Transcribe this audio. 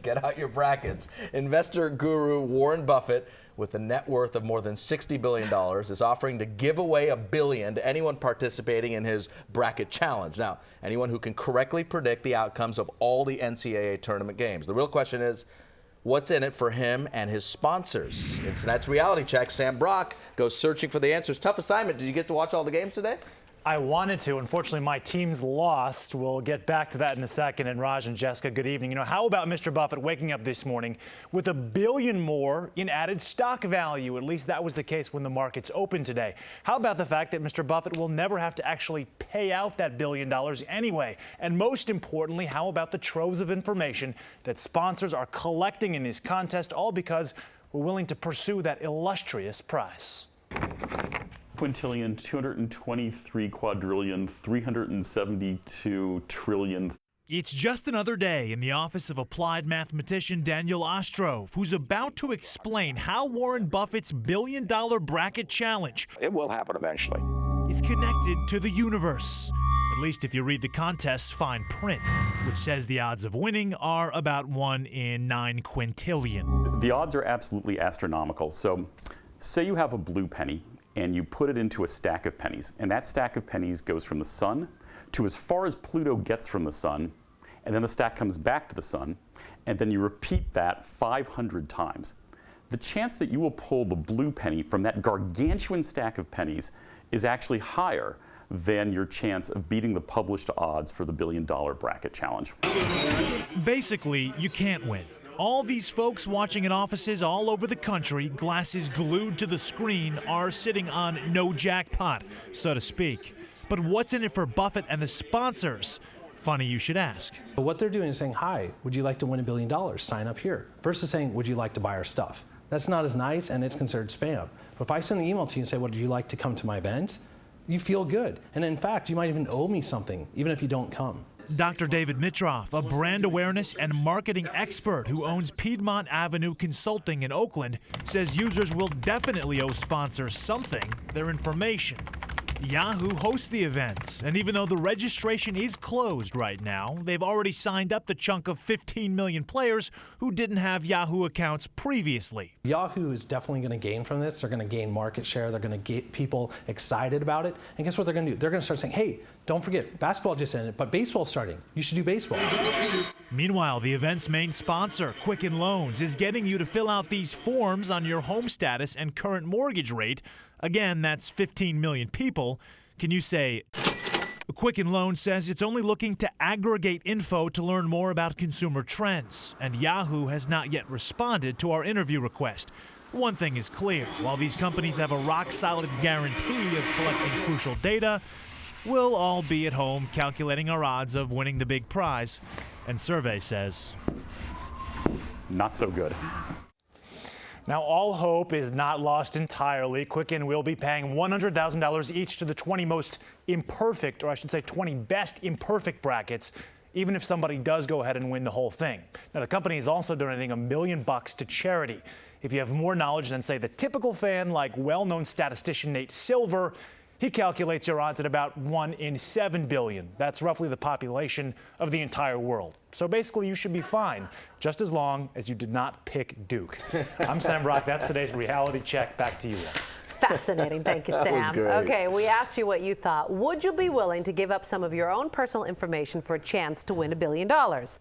Get out your brackets. Investor guru Warren Buffett, with a net worth of more than $60 billion, is offering to give away $1 billion to anyone participating in his bracket challenge. Now, anyone who can correctly predict the outcomes of all the NCAA tournament games. The real question is, what's in it for him and his sponsors? In tonight's reality check, Sam Brock goes searching for the answers. Tough assignment. Did you get to watch all the games today? I wanted to. Unfortunately, my team's lost. We'll get back to that in a second. And Raj and Jessica, good evening. You know, how about Mr. Buffett waking up this morning with $1 billion more in added stock value? At least that was the case when the markets opened today. How about the fact that Mr. Buffett will never have to actually pay out that $1 billion anyway? And most importantly, how about the troves of information that sponsors are collecting in this contest, all because we're willing to pursue that illustrious prize? Quintillion, 223 quadrillion, 372 trillion. It's just another day in the office of applied mathematician Daniel Ostrov, who's about to explain how Warren Buffett's $1 billion bracket challenge, it will happen eventually, is connected to the universe. At least if you read the contest's fine print, which says the odds of winning are about 1 in 9 quintillion. The odds are absolutely astronomical. So say you have a blue penny and you put it into a stack of pennies, and that stack of pennies goes from the sun to as far as Pluto gets from the sun, and then the stack comes back to the sun, and then you repeat that 500 times. The chance that you will pull the blue penny from that gargantuan stack of pennies is actually higher than your chance of beating the published odds for the $1 billion bracket challenge. Basically, you can't win. All these folks watching in offices all over the country, glasses glued to the screen, are sitting on no jackpot, so to speak. But what's in it for Buffett and the sponsors? Funny you should ask. What they're doing is saying, hi, would you like to win $1 billion? Sign up here. Versus saying, would you like to buy our stuff? That's not as nice, and it's considered spam. But if I send an email to you and say, would you like to come to my event? You feel good. And in fact, you might even owe me something, even if you don't come. Dr. David Mitroff, a brand awareness and marketing expert who owns Piedmont Avenue Consulting in Oakland, says users will definitely owe sponsors something, their information. Yahoo hosts the event, and even though the registration is closed right now, they've already signed up the chunk of 15 million players who didn't have Yahoo accounts previously. Yahoo is definitely going to gain from this. They're going to gain market share. They're going to get people excited about it. And guess what they're going to do? They're going to start saying, hey, don't forget, basketball just ended, but baseball's starting. You should do baseball. Meanwhile, the event's main sponsor, Quicken Loans, is getting you to fill out these forms on your home status and current mortgage rate. Again, that's 15 million people. Can you say, Quicken Loans says it's only looking to aggregate info to learn more about consumer trends, and Yahoo has not yet responded to our interview request. One thing is clear, while these companies have a rock-solid guarantee of collecting crucial data, we'll all be at home calculating our odds of winning the big prize, and survey says, not so good. Now, all hope is not lost entirely. Quicken will be paying $100,000 each to the 20 most imperfect, or I should say 20 best imperfect brackets, even if somebody does go ahead and win the whole thing. Now, the company is also donating $1 million to charity. If you have more knowledge than, say, the typical fan, like well-known statistician Nate Silver, he calculates your odds at about 1 in 7 billion. That's roughly the population of the entire world. So basically, you should be fine, just as long as you did not pick Duke. I'm Sam Brock. That's today's reality check. Back to you all. Fascinating. Thank you, Sam. That was great. Okay, we asked you what you thought. Would you be willing to give up some of your own personal information for a chance to win $1 billion?